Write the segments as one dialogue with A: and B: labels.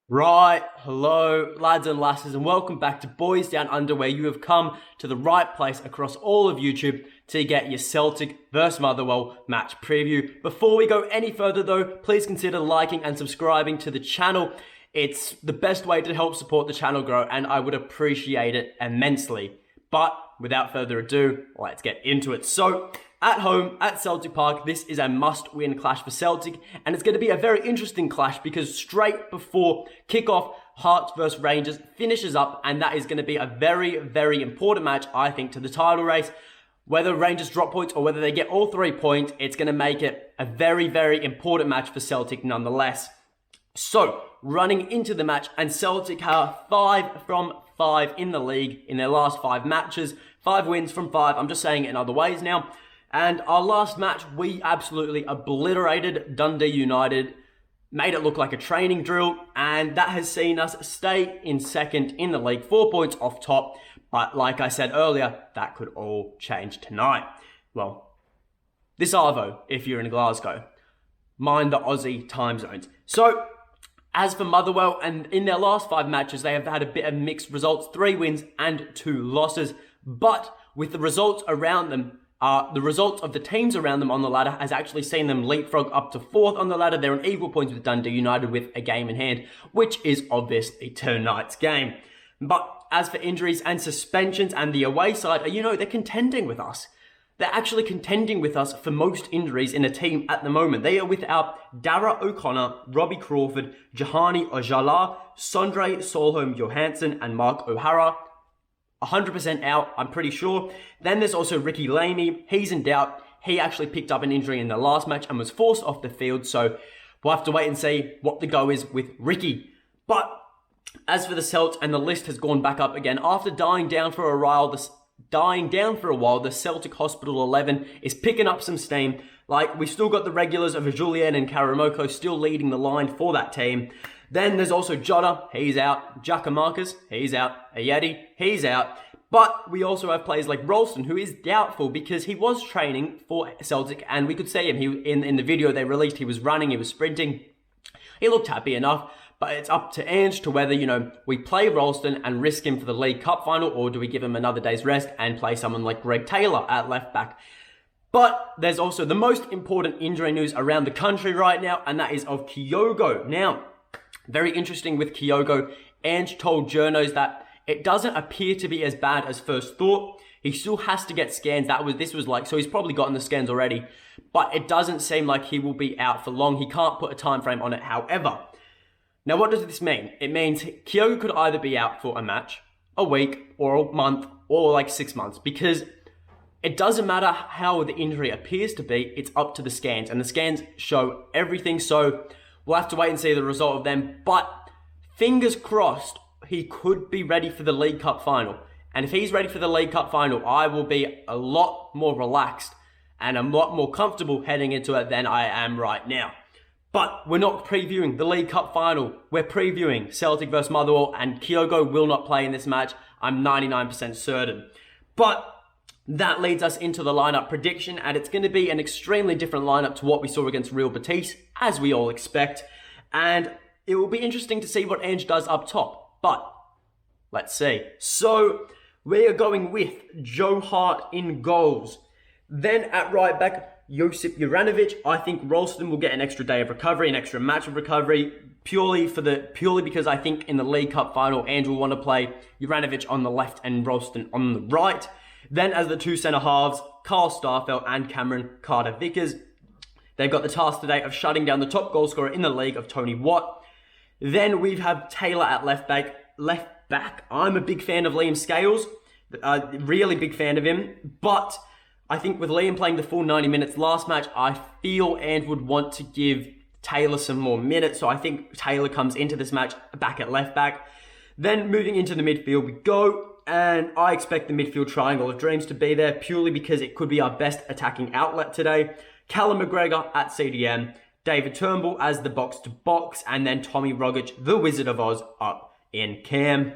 A: Right, hello lads and lasses, and welcome back to Boys Down Under, where you have come to the right place across all of YouTube to get your Celtic vs Motherwell match preview. Before we go any further though, please consider liking and subscribing to the channel. It's the best way to help support the channel grow, and I would appreciate it immensely. But without further ado, let's get into it. So, at home at Celtic Park, this is a must-win clash for Celtic, and it's going to be a very interesting clash because straight before kickoff, Hearts vs Rangers finishes up, and that is going to be a very, very important match, I think, to the title race. Whether Rangers drop points or whether they get all 3 points, it's going to make it a very, very important match for Celtic nonetheless. So, running into the match, and Celtic are 5 from 5 in the league in their last 5 matches. 5 wins from 5, I'm just saying it in other ways now. And our last match, we absolutely obliterated Dundee United, made it look like a training drill, and that has seen us stay in second in the league, 4 points off top. But like I said earlier, that could all change tonight. Well, this arvo, if you're in Glasgow. Mind the Aussie time zones. So, as for Motherwell, and in their last 5 matches, they have had a bit of mixed results, 3 wins and 2 losses. But with the results around them, the results of the teams around them on the ladder has actually seen them leapfrog up to 4th on the ladder. They're on equal points with Dundee United with a game in hand, which is obviously tonight's game. But as for injuries and suspensions and the away side, they're contending with us. They're actually contending with us for most injuries in a team at the moment. They are without Dara O'Connor, Robbie Crawford, Jahani Ojala, Sondre Solholm Johansson, and Mark O'Hara. 100% out, I'm pretty sure. Then there's also Ricky Laney. He's in doubt. He actually picked up an injury in the last match and was forced off the field, so we'll have to wait and see what the go is with Ricky. But as for the Celts, and the list has gone back up again, after dying down for a while, the Celtic Hospital 11 is picking up some steam. Like, we've still got the regulars of Julian and Karamoko still leading the line for that team. Then there's also Jota, he's out. Giacomarcus, he's out. Ayeti, he's out. But we also have players like Ralston, who is doubtful because he was training for Celtic, and we could see him. In the video they released, he was running, he was sprinting. He looked happy enough, but it's up to Ange to whether, we play Ralston and risk him for the League Cup final, or do we give him another day's rest and play someone like Greg Taylor at left back. But there's also the most important injury news around the country right now, and that is of Kyogo. Now, very interesting with Kyogo. Ange told journos that it doesn't appear to be as bad as first thought. He still has to get scans. So he's probably gotten the scans already, but it doesn't seem like he will be out for long. He can't put a time frame on it, however. Now, what does this mean? It means Kyogo could either be out for a match, a week, or a month, or like 6 months, because it doesn't matter how the injury appears to be, it's up to the scans, and the scans show everything, so we'll have to wait and see the result of them. But fingers crossed, he could be ready for the League Cup final. And if he's ready for the League Cup final, I will be a lot more relaxed and a lot more comfortable heading into it than I am right now. But we're not previewing the League Cup final. We're previewing Celtic vs Motherwell, and Kyogo will not play in this match. I'm 99% certain. But that leads us into the lineup prediction, and it's going to be an extremely different lineup to what we saw against Real Betis, as we all expect. And it will be interesting to see what Ange does up top. But let's see. So we are going with Joe Hart in goals. Then at right back, Josip Juranovic. I think Ralston will get an extra day of recovery, an extra match of recovery, purely because I think in the League Cup final, Ange will want to play Juranovic on the left and Ralston on the right. Then as the 2 centre halves, Carl Starfelt and Cameron Carter-Vickers. They've got the task today of shutting down the top goal scorer in the league of Tony Watt. Then we have Taylor at left back. I'm a big fan of Liam Scales. Really big fan of him. But I think with Liam playing the full 90 minutes last match, I feel Ange would want to give Taylor some more minutes. So I think Taylor comes into this match back at left back. Then moving into the midfield we go. And I expect the midfield triangle of dreams to be there purely because it could be our best attacking outlet today. Callum McGregor at CDM, David Turnbull as the box-to-box, and then Tommy Rogic, the Wizard of Oz, up in cam.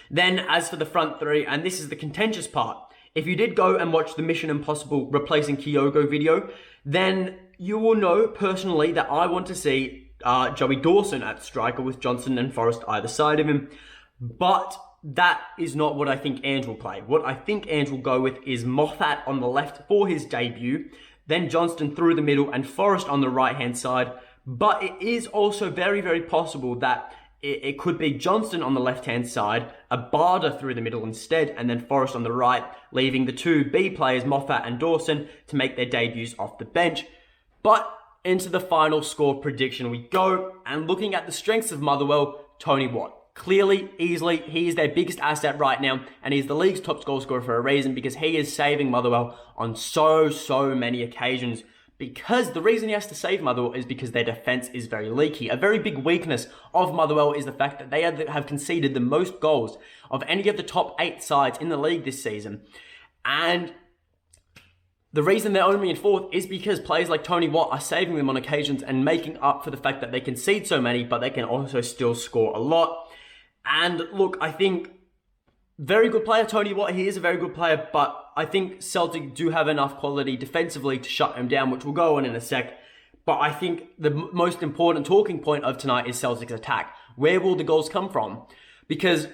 A: Then as for the front three, and this is the contentious part, if you did go and watch the Mission Impossible replacing Kyogo video, then you will know personally that I want to see Joey Dawson at striker with Johnson and Forrest either side of him. But that is not what I think Ange will play. What I think Ange will go with is Moffat on the left for his debut, then Johnston through the middle and Forrest on the right-hand side. But it is also very, very possible that it could be Johnston on the left-hand side, Abada through the middle instead, and then Forrest on the right, leaving the two B players, Moffat and Dawson, to make their debuts off the bench. But into the final score prediction we go, and looking at the strengths of Motherwell, Tony Watt. Clearly, easily, he is their biggest asset right now, and he's the league's top goal scorer for a reason, because he is saving Motherwell on so many occasions. Because the reason he has to save Motherwell is because their defence is very leaky. A very big weakness of Motherwell is the fact that they have conceded the most goals of any of the top 8 sides in the league this season. And the reason they're only in 4th is because players like Tony Watt are saving them on occasions and making up for the fact that they concede so many, but they can also still score a lot. And look, I think very good player, Tony Watt. He is a very good player, but I think Celtic do have enough quality defensively to shut him down, which we'll go on in a sec. But I think the most important talking point of tonight is Celtic's attack. Where will the goals come from? Because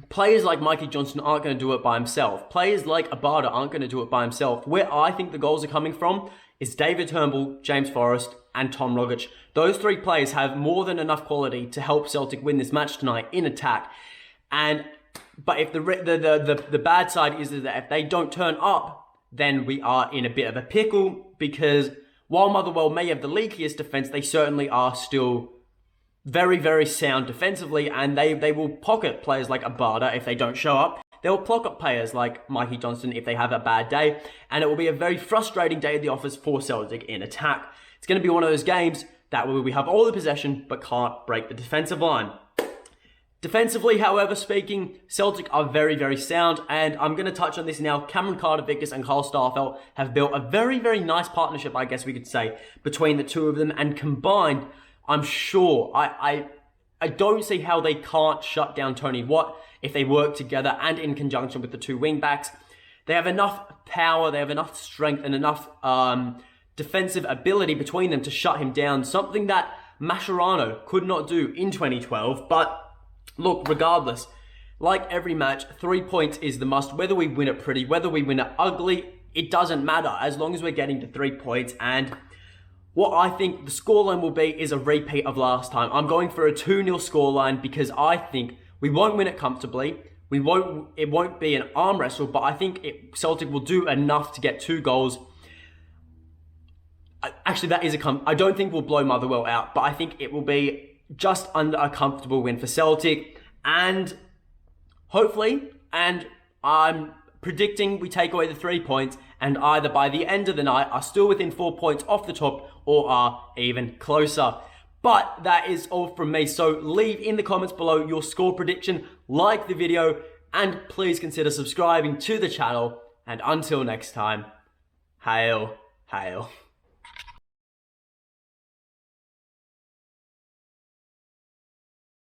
A: players like Mikey Johnston aren't going to do it by himself. Players like Abada aren't going to do it by himself. Where I think the goals are coming from is David Turnbull, James Forrest, and Tom Rogic. Those 3 players have more than enough quality to help Celtic win this match tonight in attack. But if the bad side is that if they don't turn up, then we are in a bit of a pickle, because while Motherwell may have the leakiest defence, they certainly are still very, very sound defensively, and they will pocket players like Abada if they don't show up. They will block up players like Mikey Johnston if they have a bad day, and it will be a very frustrating day at the office for Celtic in attack. It's going to be one of those games that we have all the possession but can't break the defensive line. Defensively, however, speaking, Celtic are very, very sound, and I'm going to touch on this now. Cameron Carter-Vickers and Carl Starfelt have built a very, very nice partnership, I guess we could say, between the two of them, and combined, I'm sure, I don't see how they can't shut down Tony Watt if they work together and in conjunction with the 2 wing-backs. They have enough power, they have enough strength, and enough defensive ability between them to shut him down, something that Mascherano could not do in 2012, but look, regardless, like every match, 3 points is the must. Whether we win it pretty, whether we win it ugly, it doesn't matter as long as we're getting to 3 points. And what I think the scoreline will be is a repeat of last time. I'm going for a 2-0 scoreline because I think we won't win it comfortably. It won't be an arm wrestle, but I think Celtic will do enough to get 2 goals. Actually, that is I don't think we'll blow Motherwell out, but I think it will be just under a comfortable win for Celtic, and hopefully, and I'm predicting we take away the 3 points, and either by the end of the night are still within 4 points off the top, or are even closer. But that is all from me, so leave in the comments below your score prediction, like the video, and please consider subscribing to the channel, and until next time, hail, hail.